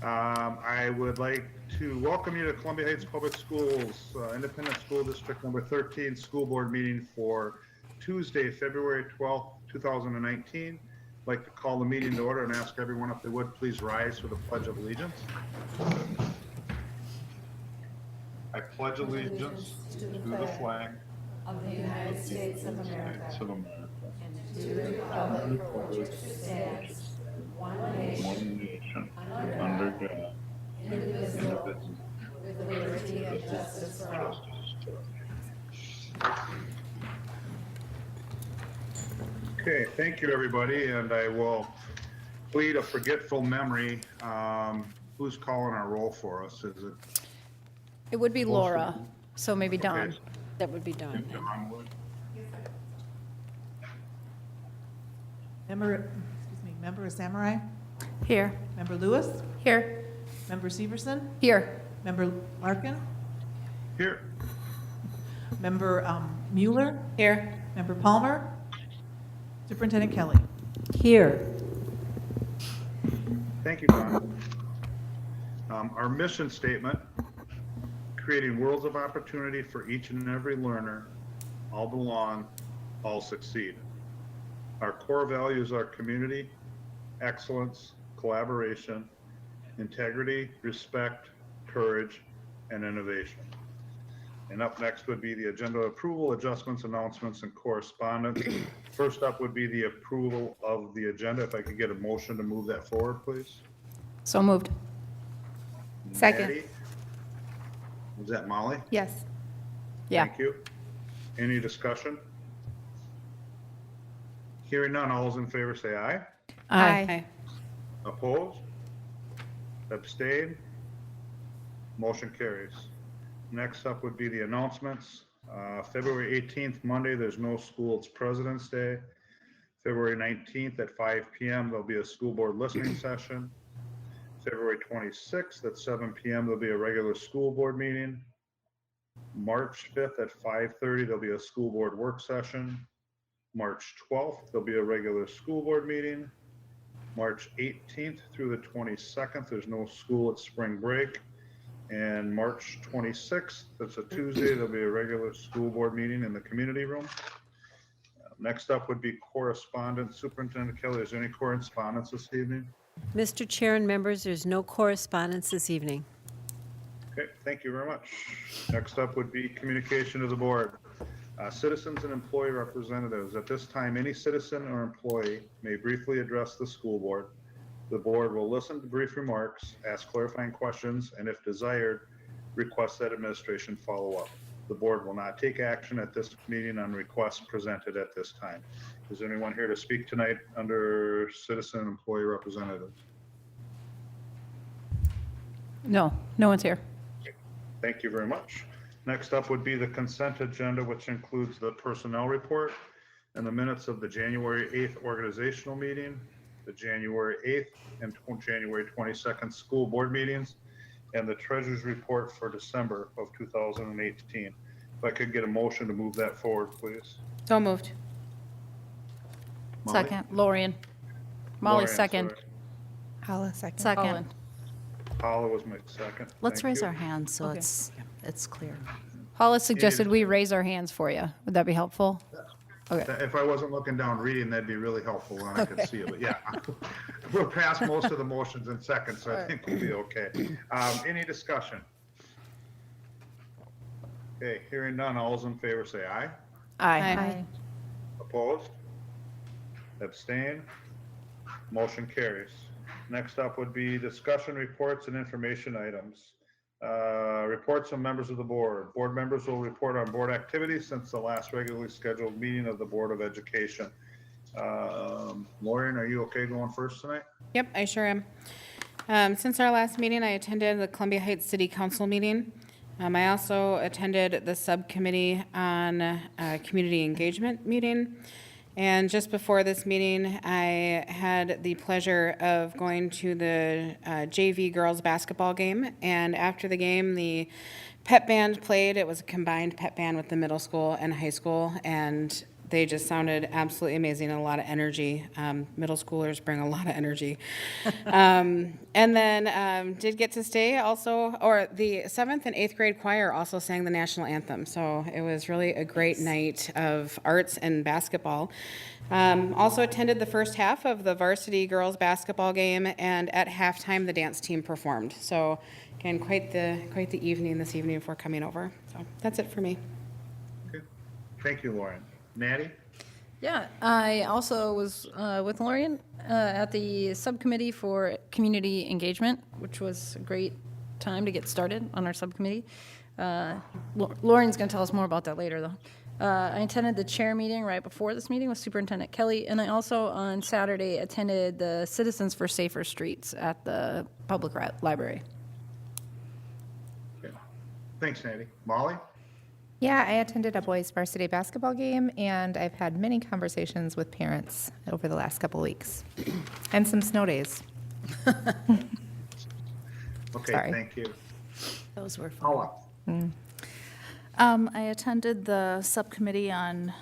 I would like to welcome you to Columbia Heights Public Schools, Independent School District number 13 school board meeting for Tuesday, February 12th, 2019. I'd like to call the meeting to order and ask everyone if they would please rise for the Pledge of Allegiance. I pledge allegiance to the flag of the United States of America and to the republic for which it stands, one nation, under God, indivisible, with liberty and justice for all. Okay, thank you, everybody, and I will plead a forgetful memory. Who's calling our roll for us? Is it? It would be Laura, so maybe Don. Okay. That would be Don. Don would. Member Samurai, Here. Member Lewis, Here. Member Severson, Here. Member Larkin, Here. Member Mueller, Here. Member Palmer, Superintendent Kelly. Here. Thank you, Don. Our mission statement, creating worlds of opportunity for each and every learner, all belong, all succeed. Our core values are community, excellence, collaboration, integrity, respect, courage, and innovation. And up next would be the agenda approval, adjustments, announcements, and correspondence. First up would be the approval of the agenda. If I could get a motion to move that forward, please. So moved. Second. Maddie? Was that Molly? Yes. Yeah. Thank you. Any discussion? Hearing none, all those in favor say aye. Aye. Opposed? Abstain? Motion carries. Next up would be the announcements. February 18th, Monday, there's no school, it's President's Day. February 19th at 5 p.m., there'll be a school board listening session. February 26th at 7 p.m., there'll be a regular school board meeting. March 5th at 5:30, there'll be a school board work session. March 12th, there'll be a regular school board meeting. March 18th through the 22nd, there's no school at spring break. And March 26th, that's a Tuesday, there'll be a regular school board meeting in the community room. Next up would be correspondence. Superintendent Kelly, is there any correspondence this evening? Mr. Chair and members, there's no correspondence this evening. Okay, thank you very much. Next up would be communication to the board. Citizens and employee representatives. At this time, any citizen or employee may briefly address the school board. The board will listen to brief remarks, ask clarifying questions, and if desired, request that administration follow up. The board will not take action at this meeting on requests presented at this time. Is there anyone here to speak tonight under citizen and employee representatives? No, no one's here. Thank you very much. Next up would be the consent agenda, which includes the personnel report and the minutes of the January 8th organizational meeting, the January 8th and January 22nd school board meetings, and the treasurer's report for December of 2018. If I could get a motion to move that forward, please. So moved. Molly? Second. Lorien. Molly, Lorien, second. sorry. Hala, second. Second. Paula was my second. Let's Thank raise you. our hands so Okay. it's clear. Paula suggested we raise our hands for you. Would that be helpful? Okay. If I wasn't looking down reading, that'd be really helpful when I could see it, but yeah. We'll pass most of the motions in seconds, so I think we'll be okay. Any discussion? Okay, hearing none, all those in favor say aye. Aye. Opposed? Abstain? Motion carries. Next up would be discussion reports and information items. Reports from members of the board. Board members will report on board activities since the last regularly scheduled meeting of the Board of Education. Lorien, are you okay going first tonight? Yep, I sure am. Since our last meeting, I attended the Columbia Heights City Council meeting. I also attended the subcommittee on community engagement meeting. And just before this meeting, I had the pleasure of going to the JV girls basketball game. And after the game, the pep band played. It was a combined pep band with the middle school and high school. And They just sounded absolutely amazing and a lot of energy. Middle schoolers bring a lot of energy. And then did get to stay also, or the 7th and 8th grade choir also sang the national anthem. So it was really a great night of arts and basketball. Also attended the first half of the varsity girls basketball game, and at halftime the dance team performed. So again, quite the evening this evening before coming over. So that's it for me. Okay. Thank you, Lorien. Natty? Yeah, I also was with Lorien at the subcommittee for community engagement, which was a great time to get started on our subcommittee. Lorien's going to tell us more about that later, though. I attended the chair meeting right before this meeting with Superintendent Kelly, and I also on Saturday attended the Citizens for Safer Streets at the public library. Okay. Thanks, Natty. Molly? Yeah, I attended a boys varsity basketball game, and I've had many conversations with parents over the last couple weeks, and some snow days. Okay, Sorry. thank you. Those were fun. Paula? I attended the subcommittee on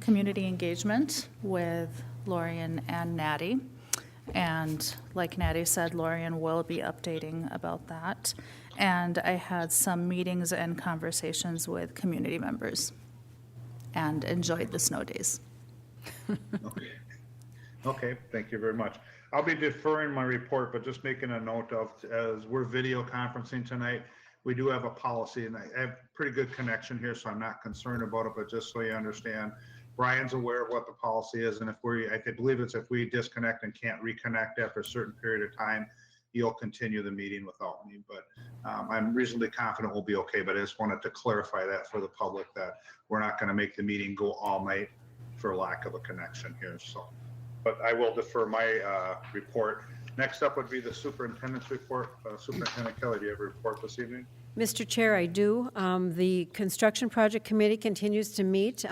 community engagement with Lorien and Natty. And like Natty said, Lorien will be updating about that. And I had some meetings and conversations with community members and enjoyed the snow days. Okay. Okay, thank you very much. I'll be deferring my report, but just making a note of, as we're video conferencing tonight, we do have a policy, and I have pretty good connection here, so I'm not concerned about it, but just so you understand, Brian's aware of what the policy is, and I believe it's if we disconnect and can't reconnect after a certain period of time, you'll continue the meeting without me, but I'm reasonably confident we'll be okay, but I just wanted to clarify that for the public, that we're not going to make the meeting go all night for lack of a connection here, so. But I will defer my report. Next up would be the superintendent's report. Superintendent Kelly, do you have a report this evening? Mr. Chair, I do. The Construction Project Committee continues to meet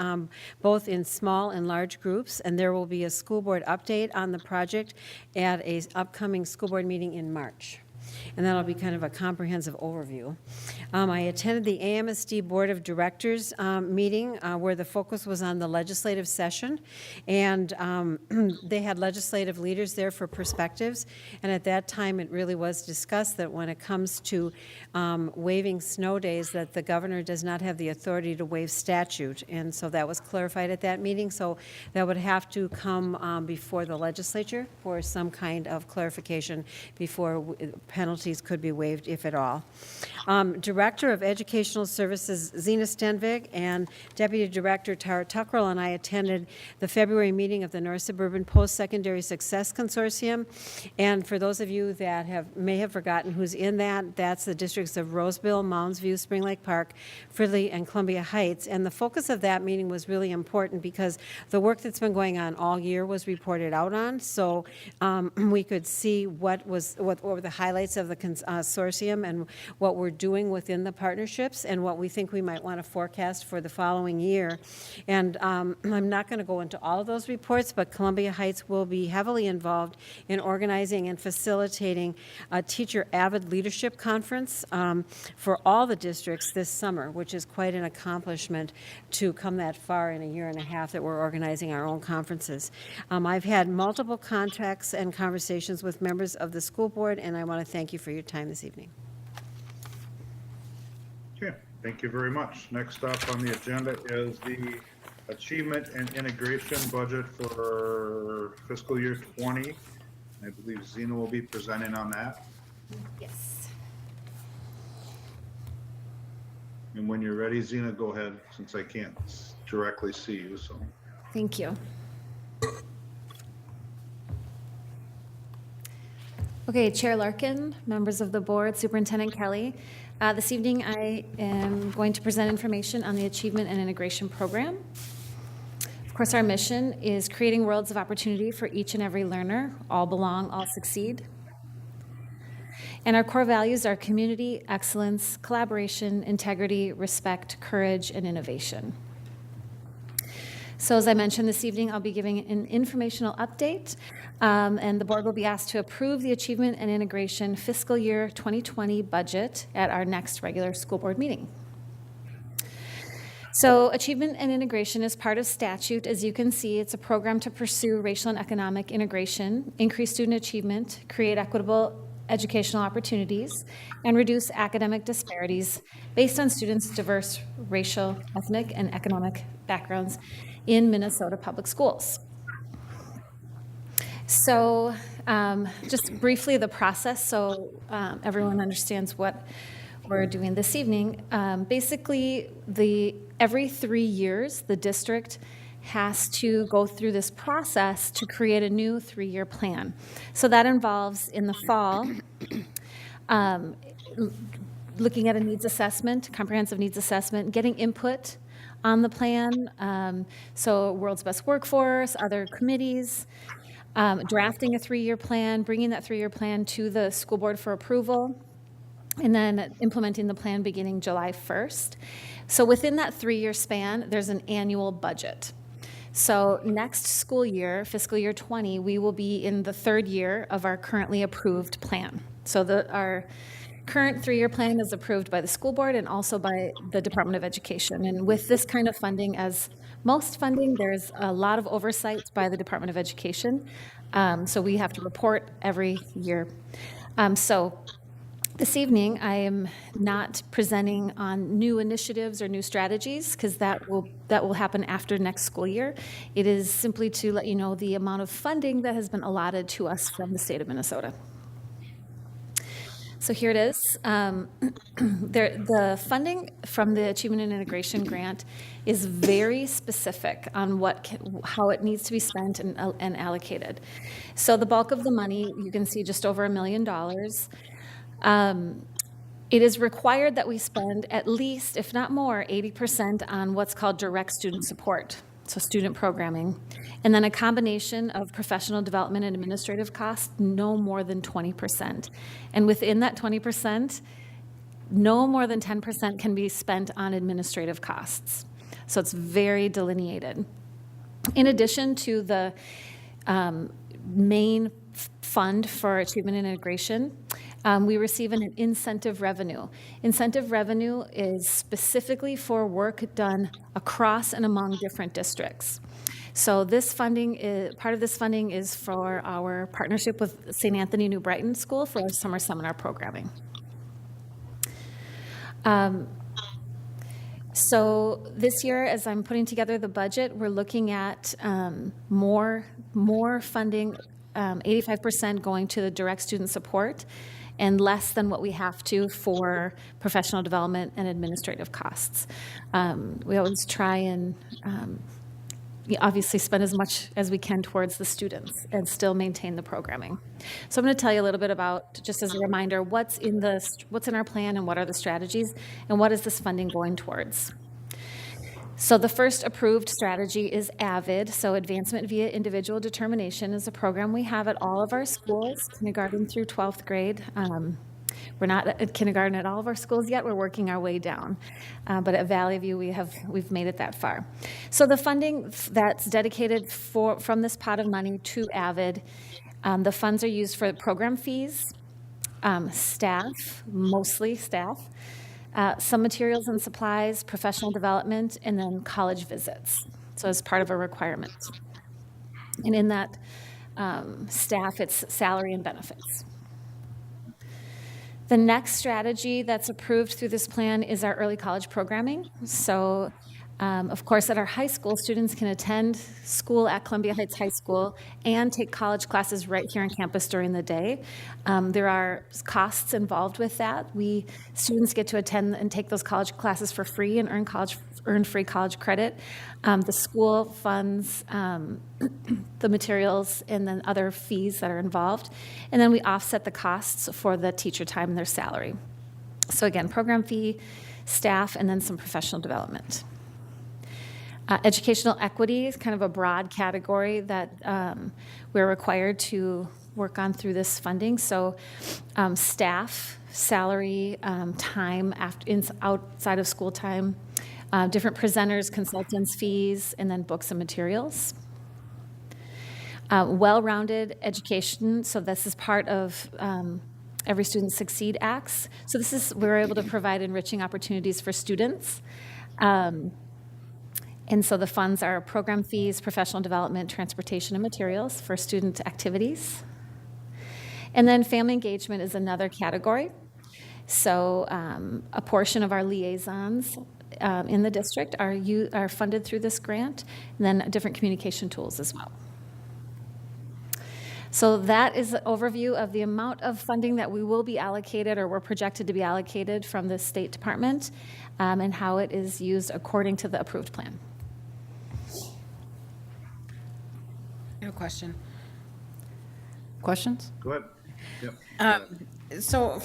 both in small and large groups, and there will be a school board update on the project at a upcoming school board meeting in March. And that'll be kind of a comprehensive overview. I attended the AMSD Board of Directors meeting where the focus was on the legislative session, and they had legislative leaders there for perspectives, and at that time it really was discussed that when it comes to waiving snow days, that the governor does not have the authority to waive statute, and so that was clarified at that meeting, so that would have to come before the legislature for some kind of clarification before penalties could be waived, if at all. Director of Educational Services Zena Stenvik and Deputy Director Tara Tuckrell and I attended the February meeting of the North Suburban Post-Secondary Success Consortium. And for those of you that may have forgotten who's in that, that's the districts of Roseville, Mounds View, Spring Lake Park, Fridley, and Columbia Heights. And the focus of that meeting was really important because the work that's been going on all year was reported out on. So we could see what were the highlights of the consortium and what we're doing within the partnerships and what we think we might want to forecast for the following year. And I'm not going to go into all of those reports, but Columbia Heights will be heavily involved in organizing and facilitating a teacher avid leadership conference for all the districts this summer, which is quite an accomplishment to come that far in a year and a half that we're organizing our own conferences. I've had multiple contacts and conversations with members of the school board, and I want to thank you for your time this evening. Okay, thank you very much. Next up on the agenda is the Achievement and Integration Budget for fiscal year 20. I believe Zena will be presenting on that. Yes. And when you're ready, Zena, go ahead, since I can't directly see you, so. Thank you. Okay, Chair Larkin, members of the board, Superintendent Kelly. This evening I am going to present information on the Achievement and Integration Program. Of course, our mission is creating worlds of opportunity for each and every learner. All belong, all succeed. And our core values are community, excellence, collaboration, integrity, respect, courage, and innovation. So as I mentioned this evening, I'll be giving an informational update, and the board will be asked to approve the Achievement and Integration fiscal year 2020 budget at our next regular school board meeting. So achievement and integration is part of statute. As you can see, it's a program to pursue racial and economic integration, increase student achievement, create equitable educational opportunities, and reduce academic disparities based on students' diverse racial, ethnic, and economic backgrounds in Minnesota public schools. So just briefly the process, so everyone understands what we're doing this evening. Basically, every 3 years, the district has to go through this process to create a new 3-year plan. So that involves, in the fall, looking at a needs assessment, comprehensive needs assessment, getting input on the plan, so World's Best Workforce, other committees, drafting a 3-year plan, bringing that 3-year plan to the school board for approval, and then implementing the plan beginning July 1st. So within that 3-year span, there's an annual budget. So next school year, fiscal year 20, we will be in the 3rd year of our currently approved plan. So our current 3-year plan is approved by the school board and also by the Department of Education. And with this kind of funding, as most funding, there's a lot of oversight by the Department of Education. So we have to report every year. So this evening, I am not presenting on new initiatives or new strategies because that will happen after next school year. It is simply to let you know the amount of funding that has been allotted to us from the state of Minnesota. So here it is. The funding from the Achievement and Integration Grant is very specific on how it needs to be spent and allocated. So the bulk of the money, you can see just over $1 million. It is required that we spend at least, if not more, 80% on what's called direct student support, so student programming, and then a combination of professional development and administrative costs, no more than 20%. And within that 20%, no more than 10% can be spent on administrative costs. So it's very delineated. In addition to the main fund for achievement and integration, we receive an incentive revenue. Incentive revenue is specifically for work done across and among different districts. So this funding part of this funding is for our partnership with St. Anthony New Brighton School for our summer seminar programming. So this year, as I'm putting together the budget, we're looking at more funding, 85% going to the direct student support, and less than what we have to for professional development and administrative costs. We always try and obviously spend as much as we can towards the students and still maintain the programming. So I'm going to tell you a little bit about, just as a reminder, what's in our plan and what are the strategies and what is this funding going towards. So the first approved strategy is AVID, so Advancement via Individual Determination is a program we have at all of our schools, kindergarten through 12th grade. We're not at kindergarten at all of our schools yet. We're working our way down. But at Valley View, we've made it that far. So the funding that's dedicated from this pot of money to AVID, the funds are used for program fees, staff, mostly staff, some materials and supplies, professional development, and then college visits. So as part of a requirement. And in that staff, it's salary and benefits. The next strategy that's approved through this plan is our early college programming. So, of course, at our high school, students can attend school at Columbia Heights High School and take college classes right here on campus during the day. There are costs involved with that. Students get to attend and take those college classes for free and earn free college credit. The school funds the materials and then other fees that are involved. And then we offset the costs for the teacher time and their salary. So again, program fee, staff, and then some professional development. Educational equity is kind of a broad category that we're required to work on through this funding. So staff, salary, time outside of school time, different presenters, consultants, fees, and then books and materials. Well-rounded education, so this is part of Every Student Succeed Acts. So we're able to provide enriching opportunities for students. And so the funds are program fees, professional development, transportation, and materials for student activities. And then family engagement is another category. So a portion of our liaisons in the district are funded through this grant, and then different communication tools as well. So that is an overview of the amount of funding that we will be allocated or we're projected to be allocated from the State Department and how it is used according to the approved plan. I have a question. Questions? Go ahead. Yep. So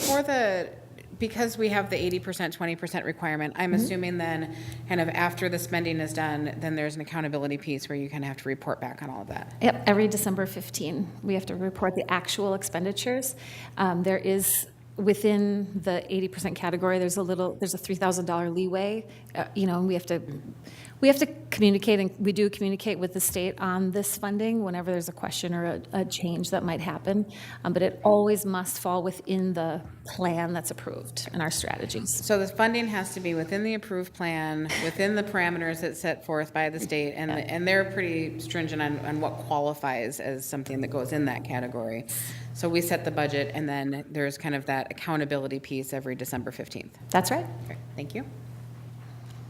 because we have the 80%, 20% requirement, I'm assuming then, kind of after the spending is done, then there's an accountability piece where you kind of have to report back on all of that. Yep, every December 15, we have to report the actual expenditures. There is, within the 80% category, there's a $3,000 leeway, and we have to communicate, and we do communicate with the state on this funding whenever there's a question or a change that might happen, but it always must fall within the plan that's approved in our strategies. So the funding has to be within the approved plan, within the parameters that's set forth by the state, and they're pretty stringent on what qualifies as something that goes in that category. So we set the budget, and then there's kind of that accountability piece every December 15th. That's right. Okay, thank you.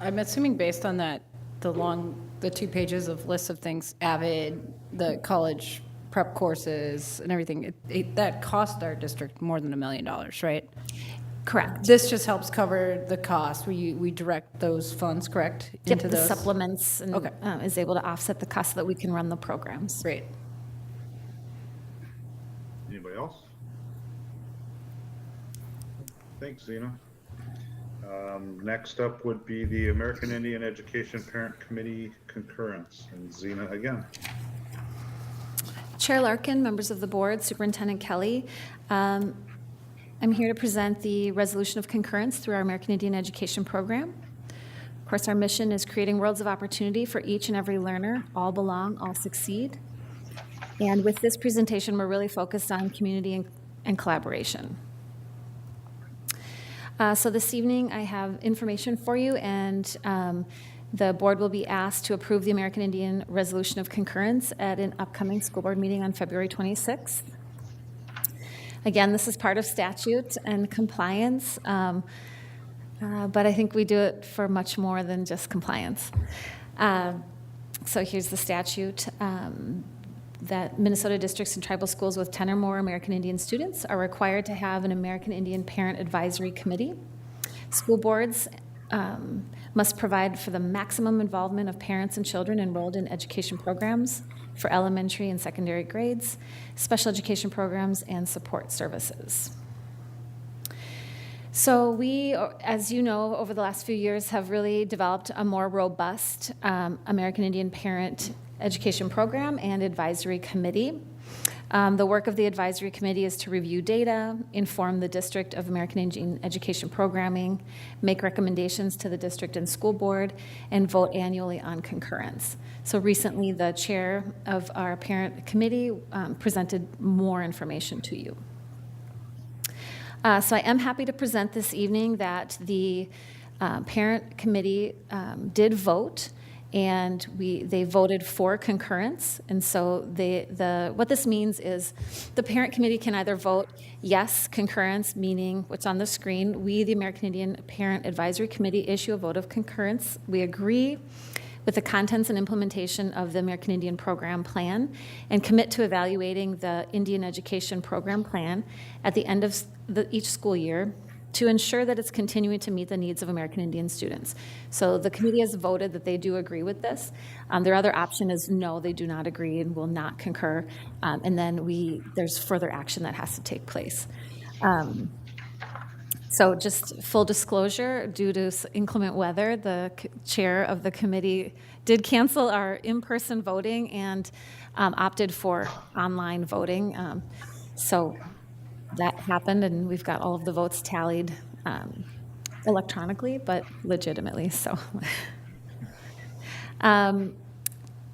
I'm assuming based on that, the 2 pages of lists of things, AVID, the college prep courses and everything, that cost our district more than $1 million, right? Correct. This just helps cover the cost. We direct those funds, correct? Yep, Into the those? supplements and Okay. is able to offset the cost so that we can run the programs. Great. Anybody else? Thanks, Zena. Next up would be the American Indian Education Parent Committee concurrence, and Zena again. Chair Larkin, members of the board, Superintendent Kelly, I'm here to present the resolution of concurrence through our American Indian Education Program. Of course, our mission is creating worlds of opportunity for each and every learner. All belong, all succeed. And with this presentation, we're really focused on community and collaboration. So this evening, I have information for you, and the board will be asked to approve the American Indian Resolution of Concurrence at an upcoming school board meeting on February 26th. Again, this is part of statute and compliance, but I think we do it for much more than just compliance. So here's the statute. That Minnesota districts and tribal schools with 10 or more American Indian students are required to have an American Indian Parent Advisory Committee. School boards must provide for the maximum involvement of parents and children enrolled in education programs for elementary and secondary grades, special education programs, and support services. So we, as you know, over the last few years have really developed a more robust American Indian Parent Education Program and Advisory Committee. The work of the Advisory Committee is to review data, inform the District of American Indian Education Programming, make recommendations to the district and school board, and vote annually on concurrence. So recently, the chair of our parent committee presented more information to you. So I am happy to present this evening that the parent committee did vote, and they voted for concurrence. And so what this means is the parent committee can either vote yes, concurrence, meaning what's on the screen. We, the American Indian Parent Advisory Committee, issue a vote of concurrence. We agree with the contents and implementation of the American Indian Program Plan and commit to evaluating the Indian Education Program Plan at the end of each school year to ensure that it's continuing to meet the needs of American Indian students. So the committee has voted that they do agree with this. Their other option is no, they do not agree and will not concur. And then there's further action that has to take place. So just full disclosure, due to inclement weather, the chair of the committee did cancel our in-person voting and opted for online voting. So that happened, and we've got all of the votes tallied electronically, but legitimately. So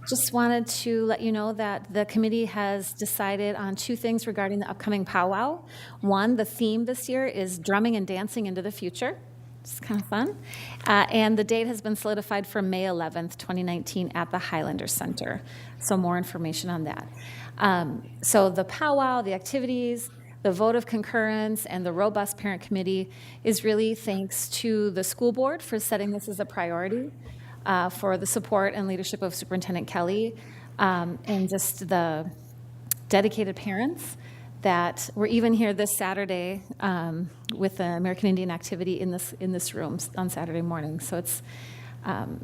just wanted to let you know that the committee has decided on 2 things regarding the upcoming powwow. One, the theme this year is drumming and dancing into the future. It's kind of fun. And the date has been solidified for May 11th, 2019 at the Highlander Center. So more information on that. So the powwow, the activities, the vote of concurrence, and the robust parent committee is really thanks to the school board for setting this as a priority, for the support and leadership of Superintendent Kelly, and just the dedicated parents that were even here this Saturday with the American Indian activity in this room on Saturday morning. So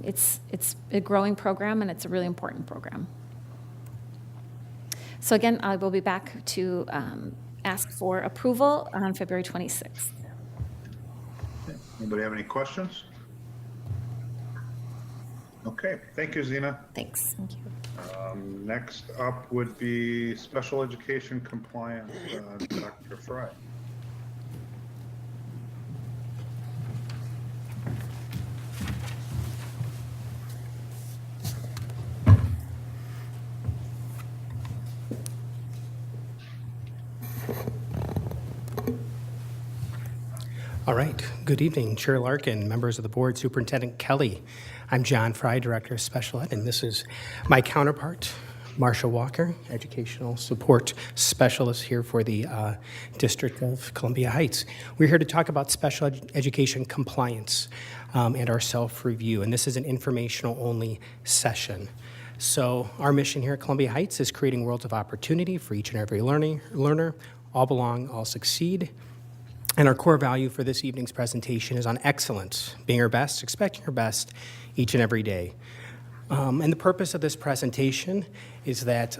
it's a growing program, and it's a really important program. So again, I will be back to ask for approval on February 26th. Anybody have any questions? Okay, thank you, Zena. Thanks. Thank you. Next up would be special education compliance, Dr. Fry. All right. Good evening, Chair Larkin, members of the board, Superintendent Kelly. I'm John Fry, Director of Special Ed, and this is my counterpart, Marcia Walker, Educational Support Specialist here for the District of Columbia Heights. We're here to talk about special education compliance and our self-review, and this is an informational-only session. So our mission here at Columbia Heights is creating worlds of opportunity for each and every learner. All belong, all succeed. And our core value for this evening's presentation is on excellence, being our best, expecting our best each and every day. And the purpose of this presentation is that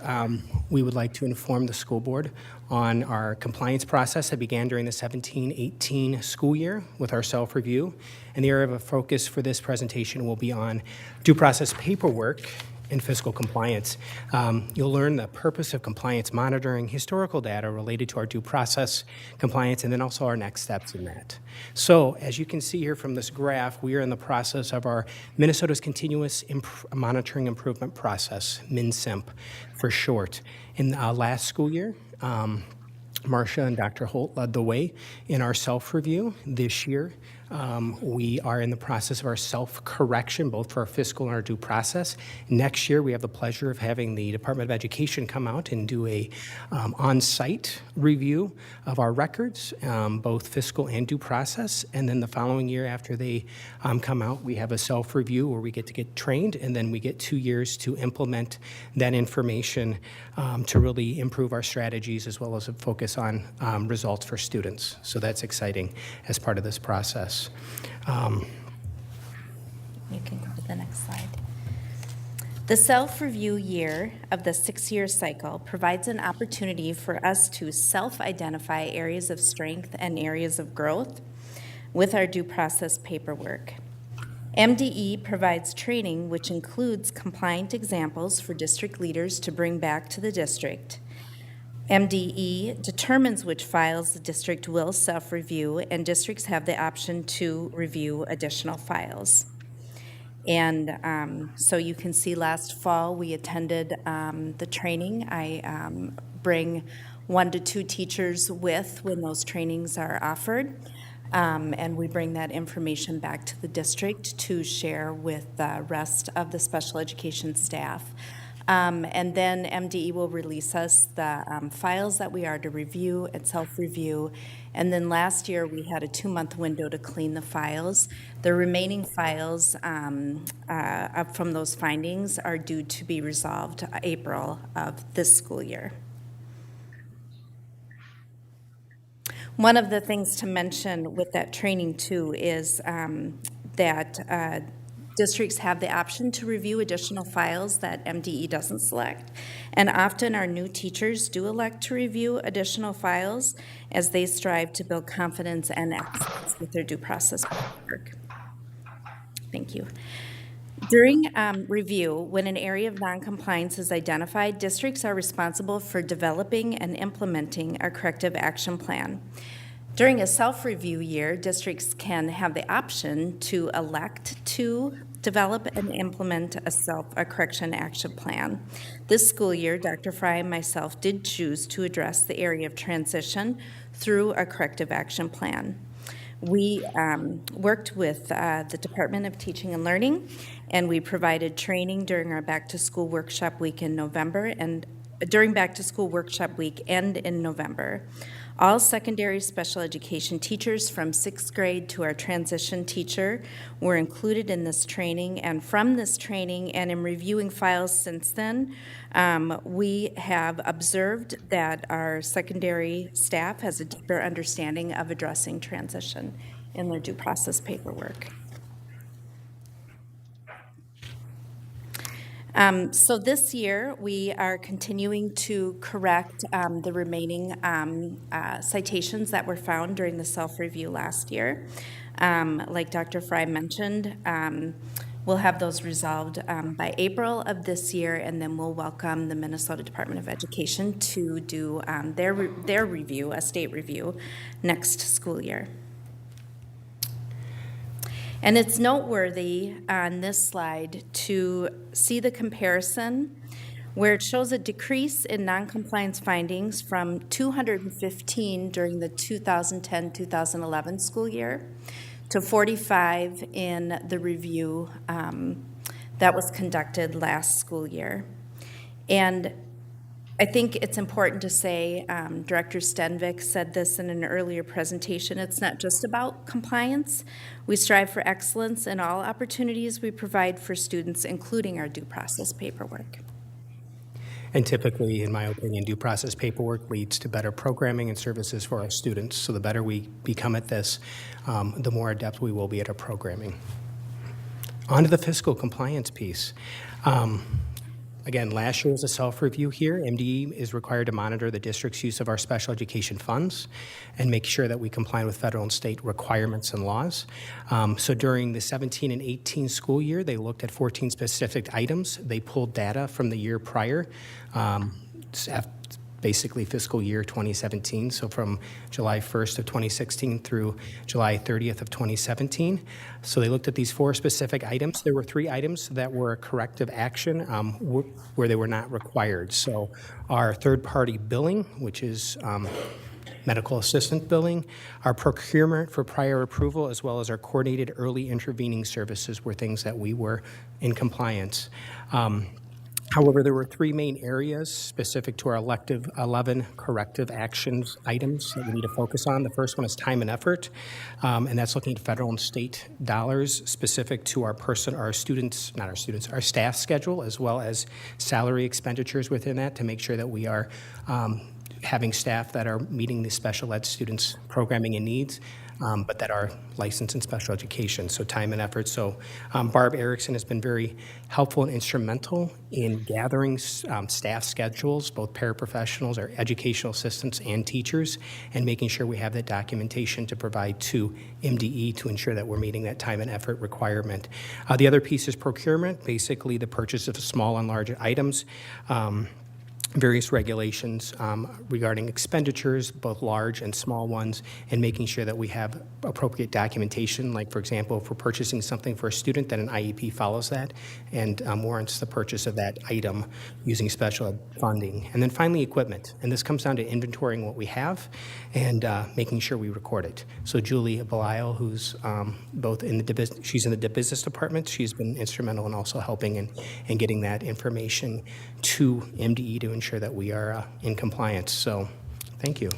we would like to inform the school board on our compliance process that began during the 17-18 school year with our self-review. And the area of focus for this presentation will be on due process paperwork and fiscal compliance. You'll learn the purpose of compliance monitoring, historical data related to our due process compliance, and then also our next steps in that. So as you can see here from this graph, we are in the process of our Minnesota's Continuous Monitoring Improvement Process, MinSIMP for short. In last school year, Marcia and Dr. Holt led the way in our self-review. This year, we are in the process of our self-correction, both for our fiscal and our due process. Next year, we have the pleasure of having the Department of Education come out and do a on-site review of our records, both fiscal and due process. And then the following year after they come out, we have a self-review where we get to get trained, and then we get 2 years to implement that information to really improve our strategies as well as a focus on results for students. So that's exciting as part of this process. You can go to the next slide. The self-review year of the 6-year cycle provides an opportunity for us to self-identify areas of strength and areas of growth with our due process paperwork. MDE provides training which includes compliant examples for district leaders to bring back to the district. MDE determines which files the district will self-review, and districts have the option to review additional files. And so you can see last fall we attended the training. I bring 1 to 2 teachers with when those trainings are offered. And we bring that information back to the district to share with the rest of the special education staff. And then MDE will release us the files that we are to review and self-review. And then last year we had a 2-month window to clean the files. The remaining files from those findings are due to be resolved April of this school year. One of the things to mention with that training too is that districts have the option to review additional files that MDE doesn't select. And often our new teachers do elect to review additional files as they strive to build confidence and excellence with their due process work. Thank you. During review, when an area of noncompliance is identified, districts are responsible for developing and implementing a corrective action plan. During a self-review year, districts can have the option to elect to develop and implement a correction action plan. This school year, Dr. Fry and myself did choose to address the area of transition through a corrective action plan. We worked with the Department of Teaching and Learning, and we provided training during our back-to-school workshop week in November, and during back-to-school workshop week and in November. All secondary special education teachers from 6th grade to our transition teacher were included in this training, and from this training and in reviewing files since then, we have observed that our secondary staff has a deeper understanding of addressing transition in their due process paperwork. So this year, we are continuing to correct the remaining citations that were found during the self-review last year. Like Dr. Fry mentioned, we'll have those resolved by April of this year, and then we'll welcome the Minnesota Department of Education to do their review, a state review, next school year. And it's noteworthy on this slide to see the comparison where it shows a decrease in noncompliance findings from 215 during the 2010-2011 school year to 45 in the review that was conducted last school year. And I think it's important to say, Director Stenvik said this in an earlier presentation, it's not just about compliance. We strive for excellence in all opportunities we provide for students, including our due process paperwork. And typically, in my opinion, due process paperwork leads to better programming and services for our students. So the better we become at this, the more adept we will be at our programming. On to the fiscal compliance piece. Again, last year was a self-review here. MDE is required to monitor the district's use of our special education funds and make sure that we comply with federal and state requirements and laws. So during the 17 and 18 school year, they looked at 14 specific items. They pulled data from the year prior, basically fiscal year 2017, so from July 1st of 2016 through July 30th of 2017. So they looked at these 4 specific items. There were 3 items that were corrective action where they were not required. So our third-party billing, which is medical assistant billing, our procurement for prior approval, as well as our coordinated early intervening services were things that we were in compliance. However, there were 3 main areas specific to our elective 11 corrective actions items that we need to focus on. The first one is time and effort, and that's looking at federal and state dollars specific to our staff schedule, as well as salary expenditures within that to make sure that we are having staff that are meeting the special ed students' programming and needs, but that are licensed in special education, so time and effort. So Barb Erickson has been very helpful and instrumental in gathering staff schedules, both paraprofessionals, our educational assistants, and teachers, and making sure we have that documentation to provide to MDE to ensure that we're meeting that time and effort requirement. The other piece is procurement, basically the purchase of small and large items. Various regulations regarding expenditures, both large and small ones, and making sure that we have appropriate documentation, like, for example, if we're purchasing something for a student, that an IEP follows that and warrants the purchase of that item using special ed funding. And then finally, equipment. And this comes down to inventorying what we have and making sure we record it. So Julie Belisle, who's both in the she's in the business department, she's been instrumental in also helping and getting that information to MDE to ensure that we are in compliance. So, thank you.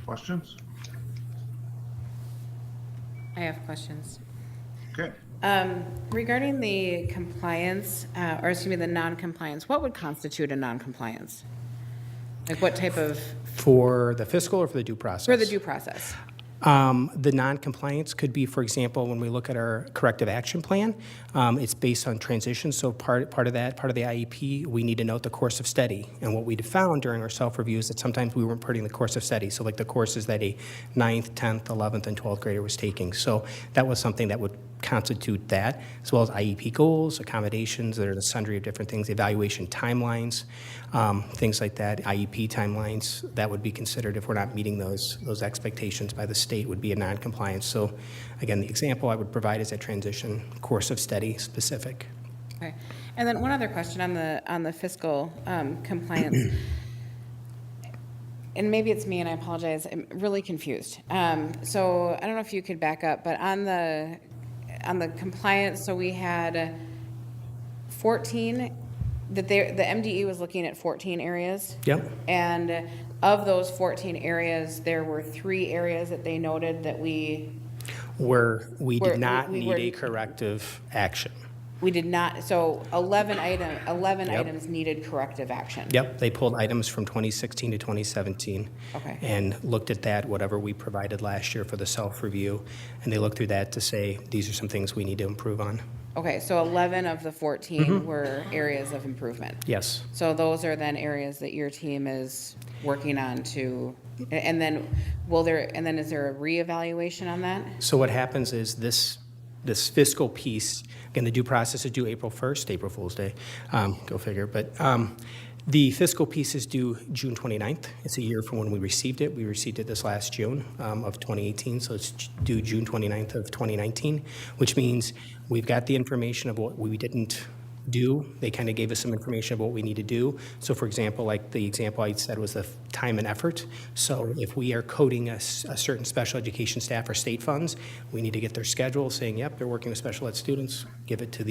Questions? I have questions. Okay. Regarding the compliance, or excuse me, the non-compliance, what would constitute a non-compliance? Like what type of? For the fiscal or for the due process? For the due process. The non-compliance could be, for example, when we look at our corrective action plan, it's based on transition. So part of the IEP, we need to note the course of study. And what we found during our self-review is that sometimes we weren't putting the course of study. So like the courses that a 9th, 10th, 11th, and 12th grader was taking. So that was something that would constitute that, as well as IEP goals, accommodations, there are the sundry of different things, evaluation timelines, things like that, IEP timelines, that would be considered if we're not meeting those expectations by the state would be a non-compliance. So again, the example I would provide is a transition course of study specific. Okay. And then one other question on the fiscal compliance. and maybe it's me and I apologize, I'm really confused. So I don't know if you could back up, but on the compliance, so we had 14, the MDE was looking at 14 areas. Yep. And of those 14 areas, there were 3 areas that they noted that Where we Where did not we need were- a corrective action. we did not, so 11 Yep. items needed corrective action. Yep, they pulled items from 2016 to 2017. Okay. And looked at that, whatever we provided last year for the self-review, and they looked through that to say, these are some things we need to improve on. Okay, so 11 of the 14 were areas of improvement. Yes. So those are then areas that your team is working on to, and then is there a reevaluation on that? So what happens is this fiscal piece, again, the due process is due April 1st, April Fool's Day, go figure, but the fiscal piece is due June 29th. It's a year from when we received it. We received it this last June of 2018, so it's due June 29th of 2019, which means we've got the information of what we didn't do. They kind of gave us some information of what we need to do. So for example, like the example I said was the time and effort. So if we are coding a certain special education staff or state funds, we need to get their schedule saying, yep, they're working with special ed students, give it to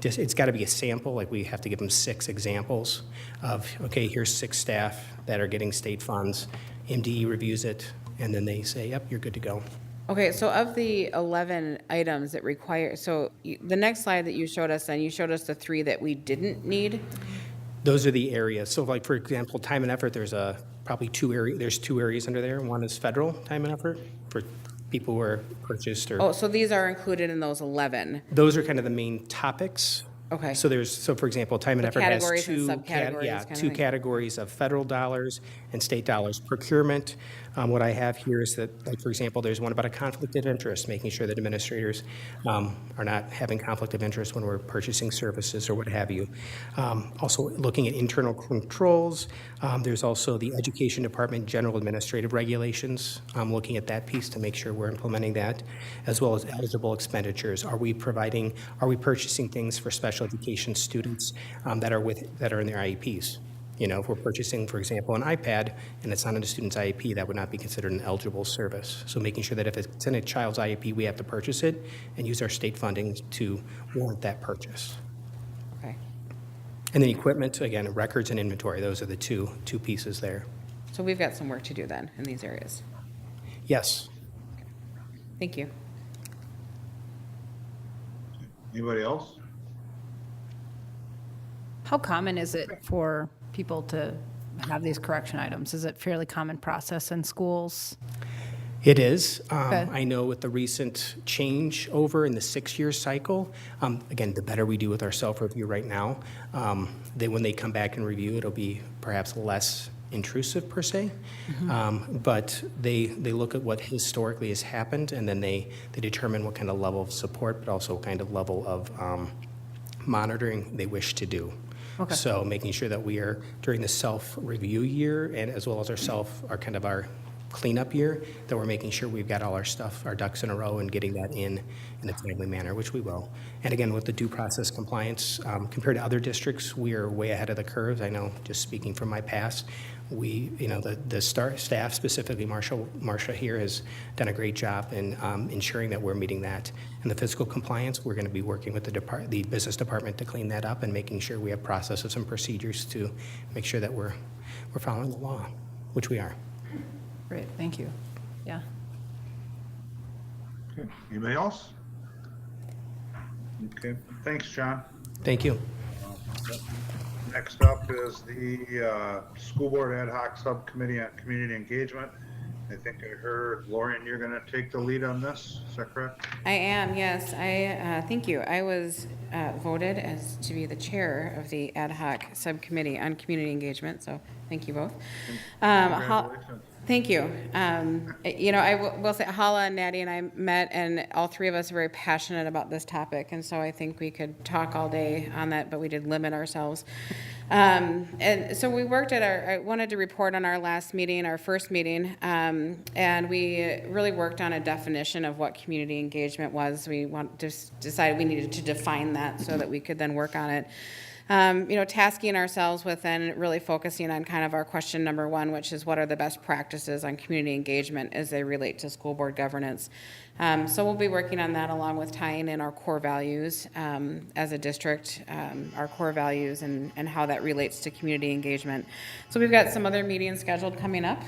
it's got to be a sample, like we have to give them 6 examples of, okay, here's 6 staff that are getting state funds. MDE reviews it, and then they say, yep, you're good to go. Okay, so of the 11 items that require, the next slide that you showed us, then you showed us the 3 that we didn't need. Those are the areas. So like, for example, time and effort, there's probably 2 areas, there's 2 areas under there. One is federal time and effort for people who are purchased or. Oh, so these are included in those 11. Those are kind of the main topics. Okay. So for example, time and The effort has categories and 2 subcategories kind of two thing. categories of federal dollars and state dollars. Procurement, what I have here is that, like, for example, there's one about a conflict of interest, making sure that administrators are not having conflict of interest when we're purchasing services or what have you. Also looking at internal controls. There's also the Education Department General Administrative Regulations, looking at that piece to make sure we're implementing that, as well as eligible expenditures. Are we purchasing things for special education students that are in their IEPs? You know, if we're purchasing, for example, an iPad and it's not in a student's IEP, that would not be considered an eligible service. So making sure that if it's in a child's IEP, we have to purchase it and use our state funding to warrant that purchase. Okay. And then equipment, again, records and inventory, those are the two pieces there. So we've got some work to do then in these areas. Yes. Thank you. Anybody else? How common is it for people to have these correction items? Is it fairly common process in schools? It is. Okay. I know with the recent change over in the 6-year cycle, again, the better we do with our self-review right now, when they come back and review, it'll be perhaps less intrusive per se. But they look at what historically has happened, and then they determine what kind of level of support, but also what kind of level of monitoring they wish to do. Okay. So making sure that we are, during the self-review year, and as well as our cleanup year, that we're making sure we've got all our stuff, our ducks in a row, and getting that in a timely manner, which we will. And again, with the due process compliance, compared to other districts, we are way ahead of the curve. I know, just speaking from my past, the staff, specifically Marcia here, has done a great job in ensuring that we're meeting that. And the fiscal compliance, we're going to be working with the business department to clean that up and making sure we have processes and procedures to make sure that we're following the law, which we are. Great, thank you. Yeah. Okay. Anybody else? Okay, thanks, John. Thank you. Next up is the School Board Ad Hoc Subcommittee on Community Engagement. I think I heard, Lorien, you're going to take the lead on this, is that correct? I am, yes. Thank you. I was voted as to be the chair of the ad hoc subcommittee on community engagement, so thank you both. Congratulations. Thank you. I will say Hala and Natty and I met, and all 3 of us are very passionate about this topic, and so I think we could talk all day on that, but we did limit ourselves. And so we worked I wanted to report on our last meeting, our first meeting, and we really worked on a definition of what community engagement was. We decided we needed to define that so that we could then work on it. tasking ourselves with then really focusing on kind of our question number one, which is what are the best practices on community engagement as they relate to school board governance. So we'll be working on that along with tying in our core values as a district, our core values and how that relates to community engagement. So we've got some other meetings scheduled coming up.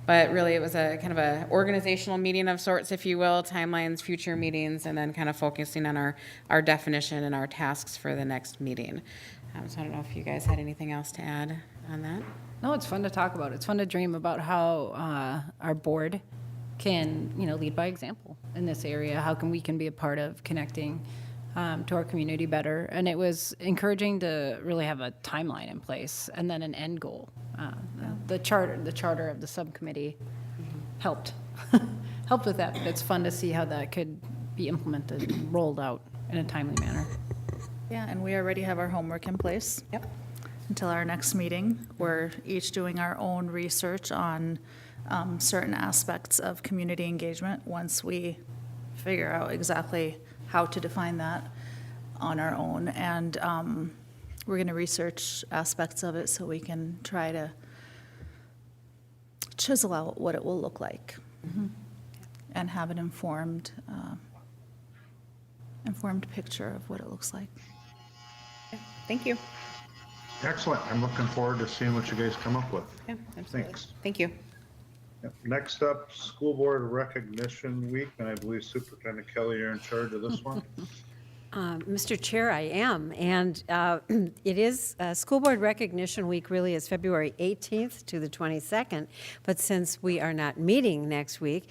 But really, it was a kind of a organizational meeting of sorts, if you will, timelines, future meetings, and then kind of focusing on our definition and our tasks for the next meeting. So I don't know if you guys had anything else to add on that. No, it's fun to talk about. It's fun to dream about how our board can, lead by example in this area. How can we be a part of connecting to our community better? And it was encouraging to really have a timeline in place and then an end goal. The charter of the subcommittee helped with that. It's fun to see how that could be implemented and rolled out in a timely manner. Yeah, and we already have our homework in place. Yep. Until our next meeting. We're each doing our own research on certain aspects of community engagement once we figure out exactly how to define that on our own. And we're going to research aspects of it so we can try to chisel out what it will look like and have an informed picture of what it looks like. Thank you. Excellent. I'm looking forward to seeing what you guys come up with. Yeah, absolutely. Thanks. Thank you. Yep. Next up, School Board Recognition Week, and I believe Superintendent Kelly, you're in charge of this one. Mr. Chair, I am, and it is School Board Recognition Week really is February 18th to the 22nd, but since we are not meeting next week,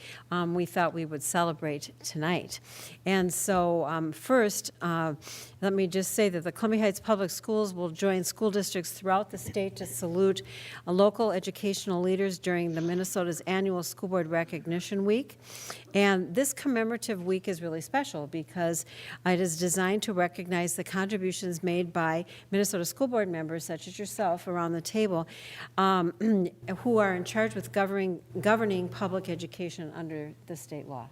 we thought we would celebrate tonight. And so first, let me just say that the Columbia Heights Public Schools will join school districts throughout the state to salute local educational leaders during the Minnesota's annual School Board Recognition Week. And this commemorative week is really special because it is designed to recognize the contributions made by Minnesota school board members, such as yourself around the table, who are in charge with governing public education under the state law.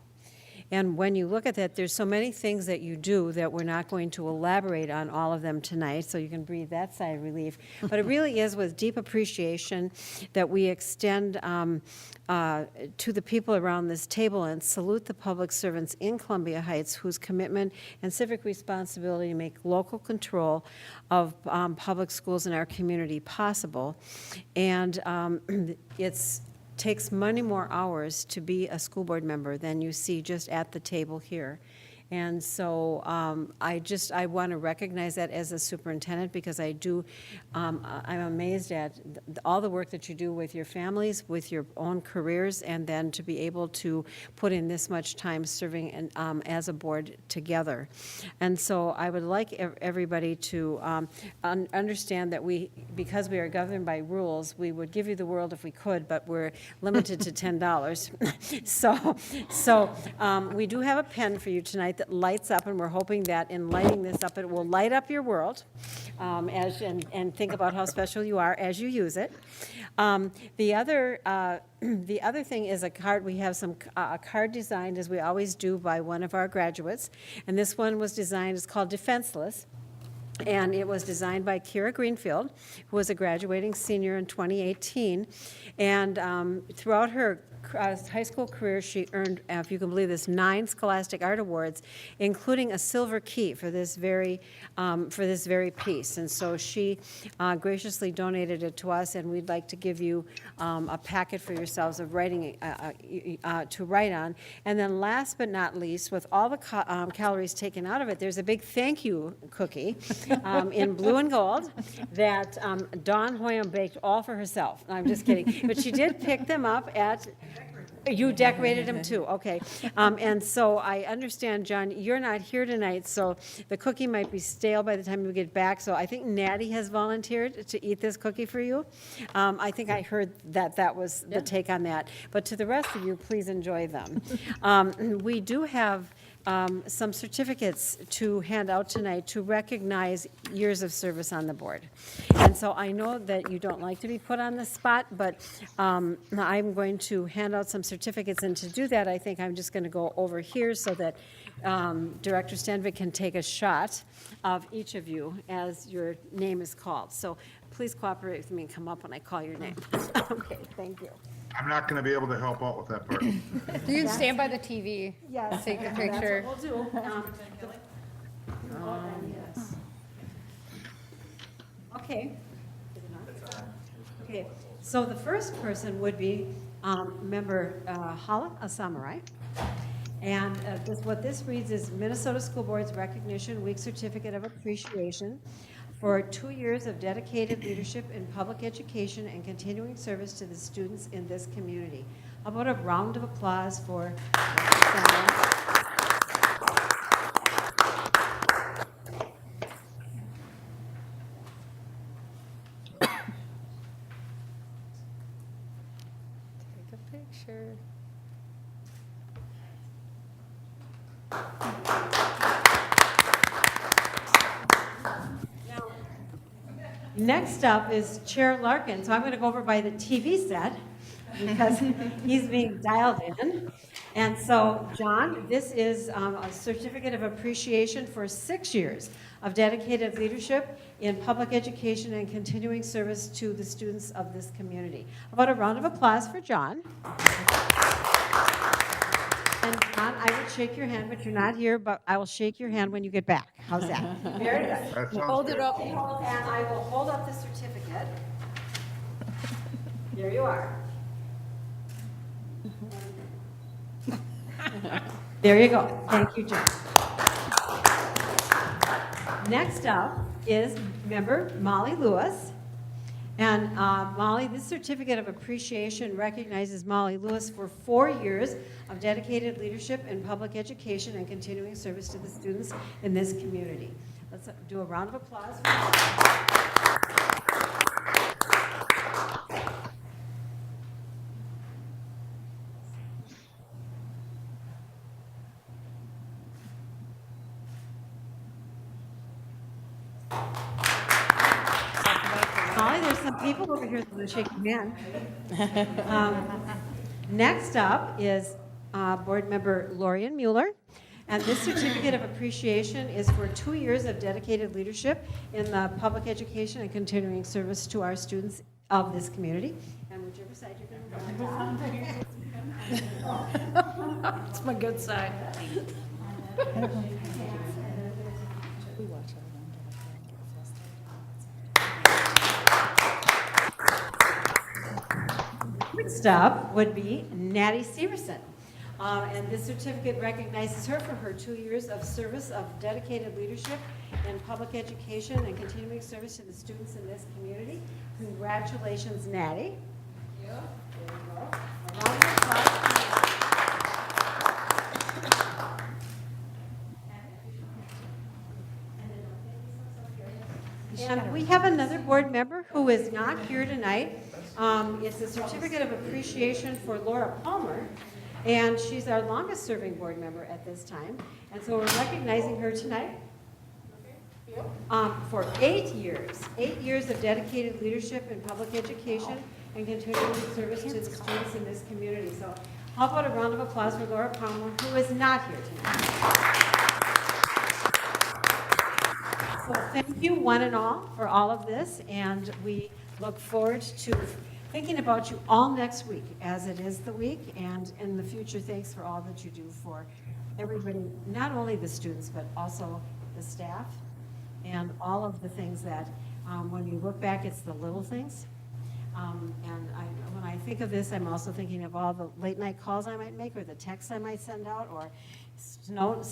And when you look at that, there's so many things that you do that we're not going to elaborate on all of them tonight, so you can breathe that sigh of relief. But it really is with deep appreciation that we extend to the people around this table and salute the public servants in Columbia Heights whose commitment and civic responsibility make local control of public schools in our community possible. And it's takes many more hours to be a school board member than you see just at the table here. And so I want to recognize that as a superintendent because I'm amazed at all the work that you do with your families, with your own careers, and then to be able to put in this much time serving as a board together. And so I would like everybody to understand that because we are governed by rules, we would give you the world if we could, but we're limited to $10. So we do have a pen for you tonight that lights up, and we're hoping that in lighting this up, it will light up your world and think about how special you are as you use it. The other thing is a card. We have a card designed, as we always do, by one of our graduates, and this one was designed, it's called Defenseless. And it was designed by Kira Greenfield, who was a graduating senior in 2018. And throughout her high school career, she earned, if you can believe this, 9 Scholastic Art Awards, including a silver key for this very piece. And so she graciously donated it to us, and we'd like to give you a packet for yourselves of writing to write on. And then last but not least, with all the calories taken out of it, there's a big thank you cookie in blue and gold that Dawn Hoyam baked all for herself. No, I'm just kidding. But she did pick them up at... You decorated them too, okay. And so I understand, John, you're not here tonight, so the cookie might be stale by the time you get back. So I think Natty has volunteered to eat this cookie for you. I think I heard that was the take on that. But to the rest of you, please enjoy them. We do have some certificates to hand out tonight to recognize years of service on the board. And so I know that you don't like to be put on the spot, but I'm going to hand out some certificates, and to do that, I think I'm just going to go over here so that Director Stenvik can take a shot of each of you as your name is called. So please cooperate with me and come up when I call your name. Okay, thank you. I'm not going to be able to help out with that part. You can stand by the TV. Yes. Take a picture. That's what we'll do. Okay. Okay, so the first person would be Member Hala Asamarai. And what this reads is Minnesota School Board's Recognition Week Certificate of Appreciation for 2 years of dedicated leadership in public education and continuing service to the students in this community. How about a round of applause for Take a picture. Next up is Chair Larkin. So I'm going to go over by the TV set because he's being dialed in. And so, John, this is a certificate of appreciation for 6 years of dedicated leadership in public education and continuing service to the students of this community. How about a round of applause for John? And John, I would shake your hand, but you're not here, but I will shake your hand when you get back. How's that? Very good. That sounds Hold good. it up. And I will hold up the certificate. There you are. There you go. Thank you, John. Next up is member Molly Lewis. And Molly, this certificate of appreciation recognizes Molly Lewis for 4 years of dedicated leadership in public education and continuing service to the students in this community. Let's do a round of applause. Molly, there's some people over here that want to shake your hand. Next up is Board Member Lorien Mueller. And this certificate of appreciation is for 2 years of dedicated leadership in the public education and continuing service to our students of this community. And whichever side you're going to go. It's my good side. Next up would be Natty Severson. And this certificate recognizes her for her 2 years of service of dedicated leadership in public education and continuing service to the students in this community. Congratulations, Natty. Thank you. There you go. A round of applause. And we have another board member who is not here tonight. It's a certificate of appreciation for Laura Palmer, and she's our longest-serving board member at this time. And so we're recognizing her tonight for 8 years. 8 years of dedicated leadership in public education and continuing service to the students in this community. So how about a round of applause for Laura Palmer, who is not here tonight. So thank you, one and all, for all of this, and we look forward to thinking about you all next week, as it is the week, and in the future, thanks for all that you do for everybody, not only the students, but also the staff, and all of the things that, when you look back, it's the little things. And when I think of this, I'm also thinking of all the late-night calls I might make, or the texts I might send out, or snow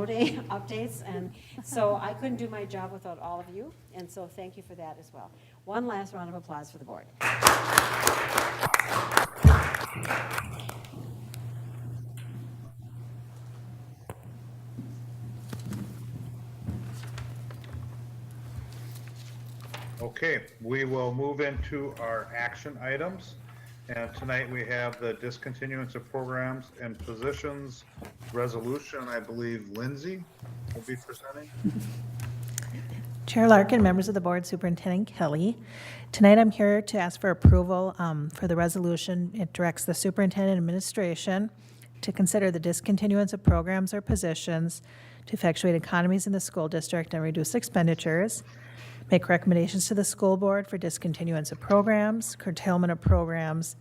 day updates, and so I couldn't do my job without all of you, and so thank you for that as well. One last round of applause for the board. Okay, we will move into our action items. And tonight we have the discontinuance of programs and positions resolution. I believe Lindsey will be presenting. Chair Larkin, members of the board, Superintendent Kelly. Tonight I'm here to ask for approval for the resolution. It directs the superintendent administration to consider the discontinuance of programs or positions to effectuate economies in the school district and reduce expenditures, make recommendations to the school board for discontinuance of programs, curtailment of programs,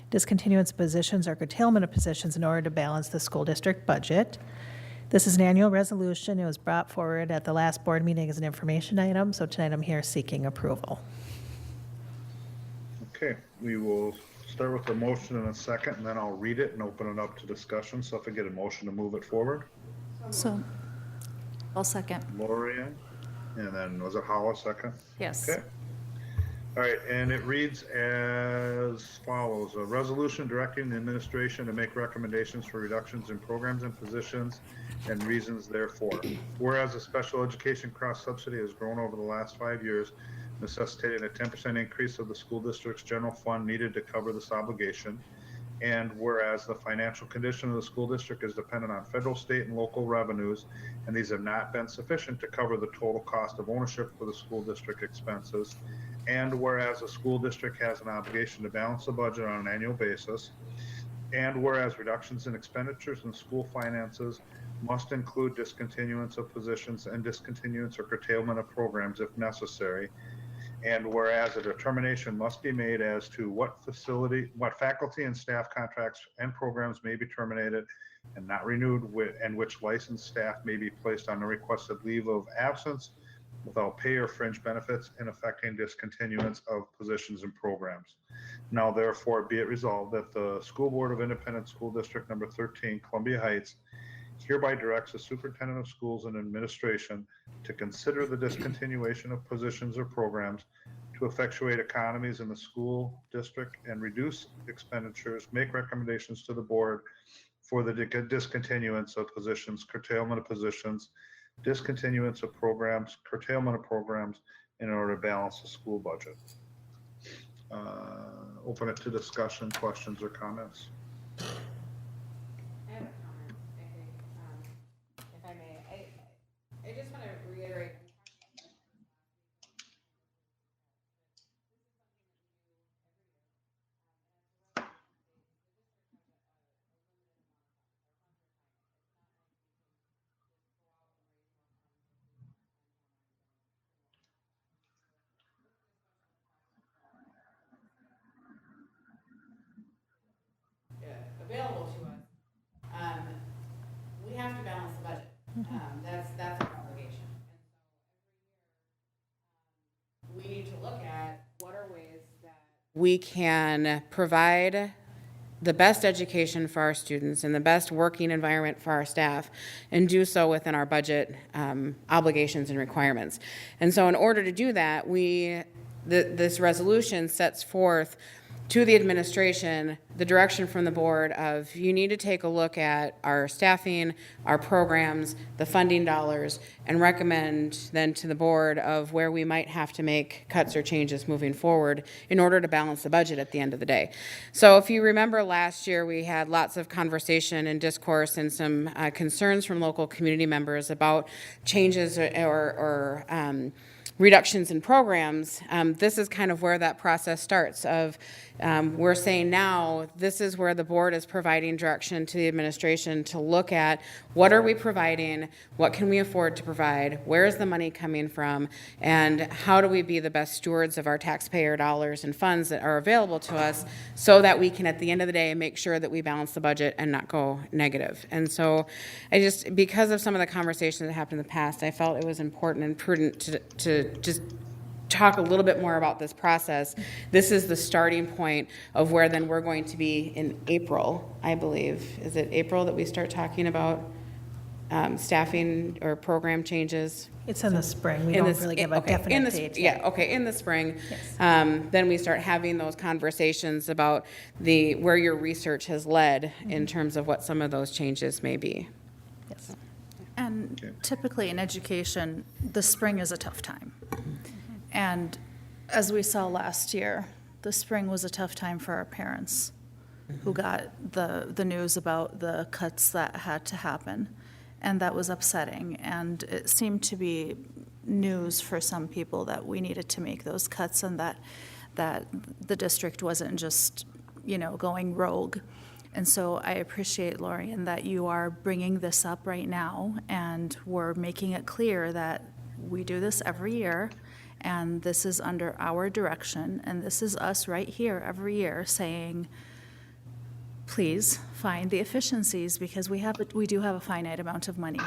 discontinuance of positions or curtailment of positions in order to balance the school district budget. This is an annual resolution. It was brought forward at the last board meeting as an information item, so tonight I'm here seeking approval. Okay, we will start with a motion in a second, and then I'll read it and open it up to discussion. So if I get a motion to move it forward, So, I'll second. Lorien, and then was it Howell second? Yes. Okay. All right, and it reads as follows. A resolution directing the administration to make recommendations for reductions in programs and positions and reasons therefore. Whereas the special education cross subsidy has grown over the last 5 years, necessitating a 10% increase of the school district's general fund needed to cover this obligation. And whereas the financial condition of the school district is dependent on federal, state, and local revenues, and these have not been sufficient to cover the total cost of ownership for the school district expenses. And whereas the school district has an obligation to balance the budget on an annual basis. And whereas reductions in expenditures in school finances must include discontinuance of positions and discontinuance or curtailment of programs if necessary. And whereas a determination must be made as to what faculty and staff contracts and programs may be terminated and not renewed and which licensed staff may be placed on a requested leave of absence without pay or fringe benefits and affecting discontinuance of positions and programs. Now therefore be it resolved that the School Board of Independent School District Number 13, Columbia Heights, hereby directs the superintendent of schools and administration to consider the discontinuation of positions or programs to effectuate economies in the school district and reduce expenditures, make recommendations to the board for the discontinuance of positions, curtailment of positions, discontinuance of programs, curtailment of programs in order to balance the school budget. Open it to discussion, questions, or comments. I have a comment, I think, if I may. I just want to reiterate. Available to us, we have to balance the budget. That's our obligation. And so every year, we need to look at what are ways that we can provide the best education for our students and the best working environment for our staff, and do so within our budget obligations and requirements. And so in order to do that, this resolution sets forth to the administration the direction from the board of, you need to take a look at our staffing, our programs, the funding dollars, and recommend then to the board of where we might have to make cuts or changes moving forward in order to balance the budget at the end of the day. So if you remember last year, we had lots of conversation and discourse and some concerns from local community members about changes or reductions in programs. This is kind of where that process starts of we're saying now this is where the board is providing direction to the administration to look at what are we providing, what can we afford to provide, where is the money coming from, and how do we be the best stewards of our taxpayer dollars and funds that are available to us so that we can at the end of the day make sure that we balance the budget and not go negative. And so I just, because of some of the conversations that happened in the past, I felt it was important and prudent to just talk a little bit more about this process. This is the starting point of where then we're going to be in April, I believe. Is it April that we start talking about staffing or program changes? It's in the spring. We don't really give a definite date. Yeah, okay, in the spring. Yes. Then we start having those conversations about where your research has led in terms of what some of those changes may be. Yes. And typically in education, the spring is a tough time. And as we saw last year, the spring was a tough time for our parents who got the news about the cuts that had to happen. And that was upsetting. And it seemed to be news for some people that we needed to make those cuts and that the district wasn't just, going rogue. And so I appreciate, Lorien, that you are bringing this up right now, and we're making it clear that we do this every year, and this is under our direction, and this is us right here every year saying, please find the efficiencies, because we do have a finite amount of money,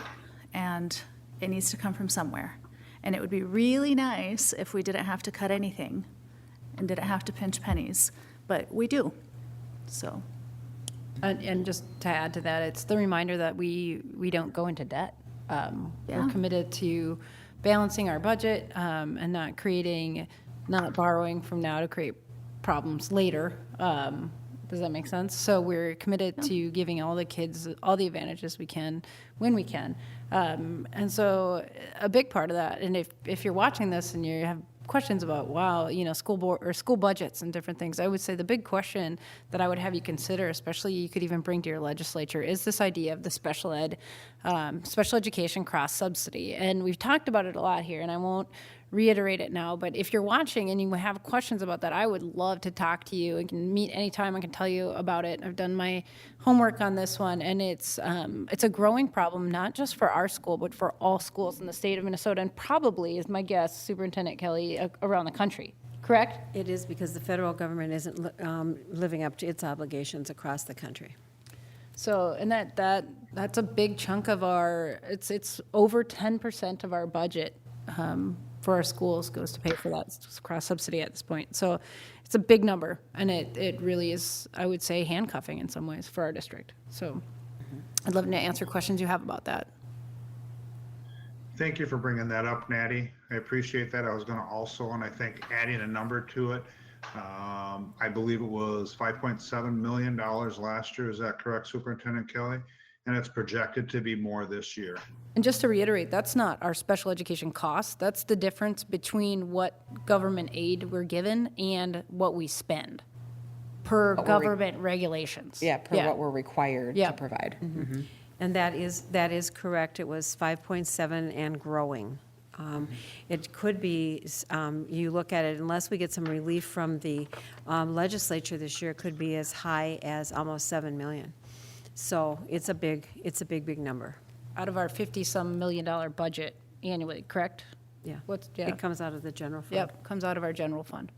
and it needs to come from somewhere. And it would be really nice if we didn't have to cut anything and didn't have to pinch pennies, but we do, so. And just to add to that, it's the reminder that we don't go into debt. We're committed to balancing our budget and not borrowing from now to create problems later. Does that make sense? So we're committed to giving all the kids all the advantages we can when we can. And so a big part of that, and if you're watching this and you have questions about, school board or school budgets and different things, I would say the big question that I would have you consider, especially you could even bring to your legislature, is this idea of the special education cross subsidy. And we've talked about it a lot here, and I won't reiterate it now, but if you're watching and you have questions about that, I would love to talk to you. I can meet anytime. I can tell you about it. I've done my homework on this one, and it's a growing problem, not just for our school, but for all schools in the state of Minnesota, and probably, is my guess, Superintendent Kelly, around the country. Correct? It is, because the federal government isn't living up to its obligations across the country. So, and that's a big chunk of it's over 10% of our budget for our schools goes to pay for that cross subsidy at this point. So it's a big number, and it really is, I would say, handcuffing in some ways for our district. So I'd love to answer questions you have about that. Thank you for bringing that up, Natty. I appreciate that. I was going to also, and I think adding a number to it, I believe it was $5.7 million last year. Is that correct, Superintendent Kelly? And it's projected to be more this year. And just to reiterate, that's not our special education costs. That's the difference between what government aid we're given and what we spend per government regulations. Yeah, per what we're required to provide. Mm-hmm. And that is correct. It was 5.7 and growing. It could be, you look at it, unless we get some relief from the legislature this year, it could be as high as almost 7 million. So it's a big number. Out of our $50-some million budget annually, correct? Yeah. Yeah. It comes out of the general fund. Yep, comes out of our general fund.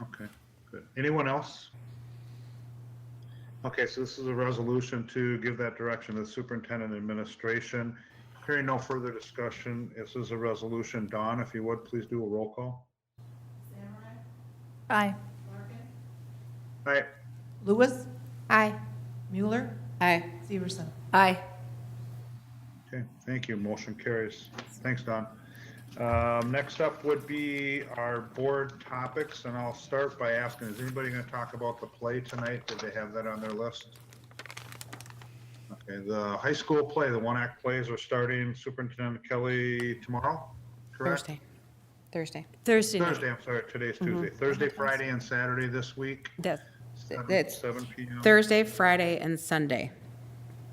Okay, good. Anyone else? Okay, so this is a resolution to give that direction to the superintendent and administration. Hearing no further discussion, this is a resolution. Dawn, if you would, please do a roll call. Aye. Aye. Lewis, Aye. Mueller, Aye. Severson. Aye. Okay, thank you. Motion carries. Thanks, Don. Next up would be our board topics, and I'll start by asking, is anybody going to talk about the play tonight? Did they have that on their list? Okay, the high school play, the one-act plays are starting, Superintendent Kelly, tomorrow, correct? Thursday. Thursday night. Thursday, I'm sorry, today's Tuesday. Thursday, Friday, and Saturday this week, It's 7 p.m. Thursday, Friday, and Sunday.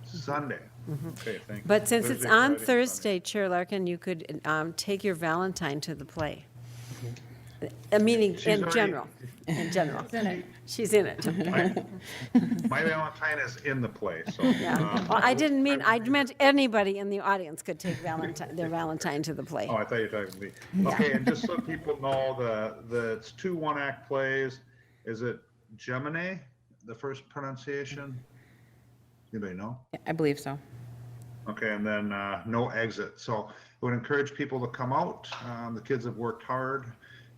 Sunday. Okay, thank you. But since it's Thursday, on Friday, Thursday, Chair Larkin, you could take your Valentine to the play. Meaning She's in already- general, She's in it. My Valentine is in the play, so. Yeah. Well, I meant anybody in the audience could take their Valentine to the play. Oh, I thought you were talking to me. Okay, and just so people know, it's 2 one-act plays. Is it Gemini, the first pronunciation? Anybody know? I believe so. Okay, and then no exit. So I would encourage people to come out. The kids have worked hard.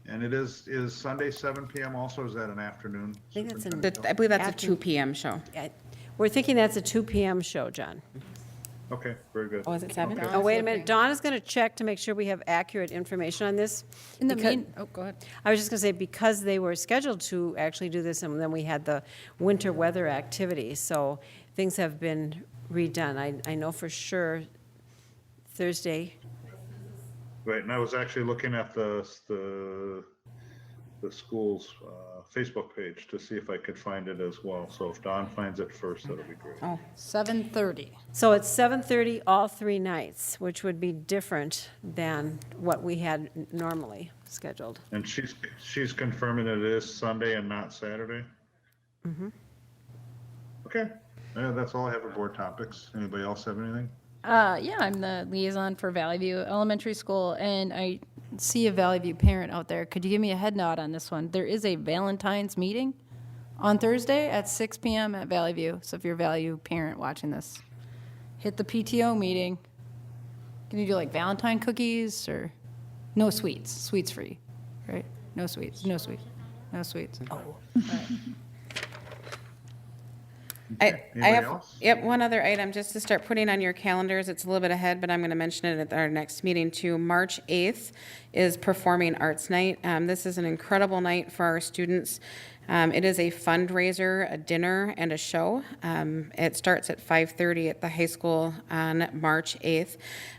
And it is Sunday, 7 p.m. also, or is that an afternoon? I think that's I believe that's a 2 p.m. show. We're thinking that's a 2 p.m. show, John. Okay, very good. Oh, is it 7? Okay. Oh, wait a minute. Dawn is going to check to make sure we have accurate information on this. Go ahead. I was just going to say, because they were scheduled to actually do this, and then we had the winter weather activity, so things have been redone. I know for sure Thursday. Right, and I was actually looking at the the school's Facebook page to see if I could find it as well. So if Don finds it first, that'll be great. Oh, 7:30. So it's 7:30 all 3 nights, which would be different than what we had normally scheduled. And she's confirming it is Sunday and not Saturday? Okay, that's all I have for board topics. Anybody else have anything? Yeah, I'm the liaison for Valley View Elementary School, and I see a Valley View parent out there. Could you give me a head nod on this one? There is a Valentine's meeting on Thursday at 6 p.m. at Valley View. So if you're a Valley View parent watching this, hit the PTO meeting. Can you do like Valentine cookies or no sweets? Sweets free, right? No sweets. No sweets. No sweets. Oh. I Anybody have, else? yep, one other item, just to start putting on your calendars. It's a little bit ahead, but I'm going to mention it at our next meeting too. March 8th is Performing Arts Night. This is an incredible night for our students. It is a fundraiser, a dinner, and a show. It starts at 5:30 at the high school on March 8th.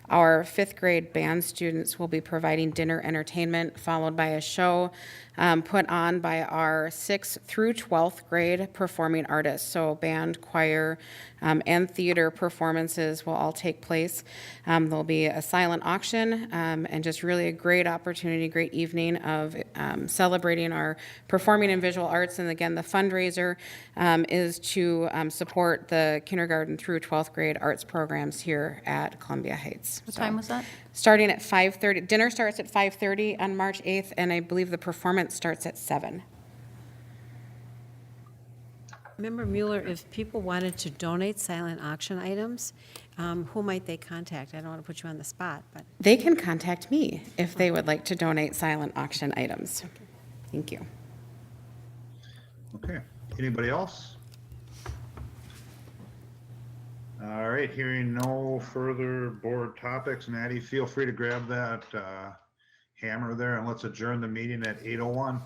Our 5th grade band students will be providing dinner entertainment, followed by a show put on by our 6th through 12th grade performing artists. So band, choir, and theater performances will all take place. There'll be a silent auction and just really a great opportunity, great evening of celebrating our performing and visual arts. And again, the fundraiser is to support the kindergarten through 12th grade arts programs here at Columbia Heights. What time was that? Starting at 5:30. Dinner starts at 5:30 on March 8th, and I believe the performance starts at 7. Remember, Mueller, if people wanted to donate silent auction items, who might they contact? I don't want to put you on the spot, but. They can contact me if they would like to donate silent auction items. Thank you. Okay, anybody else? All right, hearing no further board topics, Natty, feel free to grab that hammer there and let's adjourn the meeting at 8:01.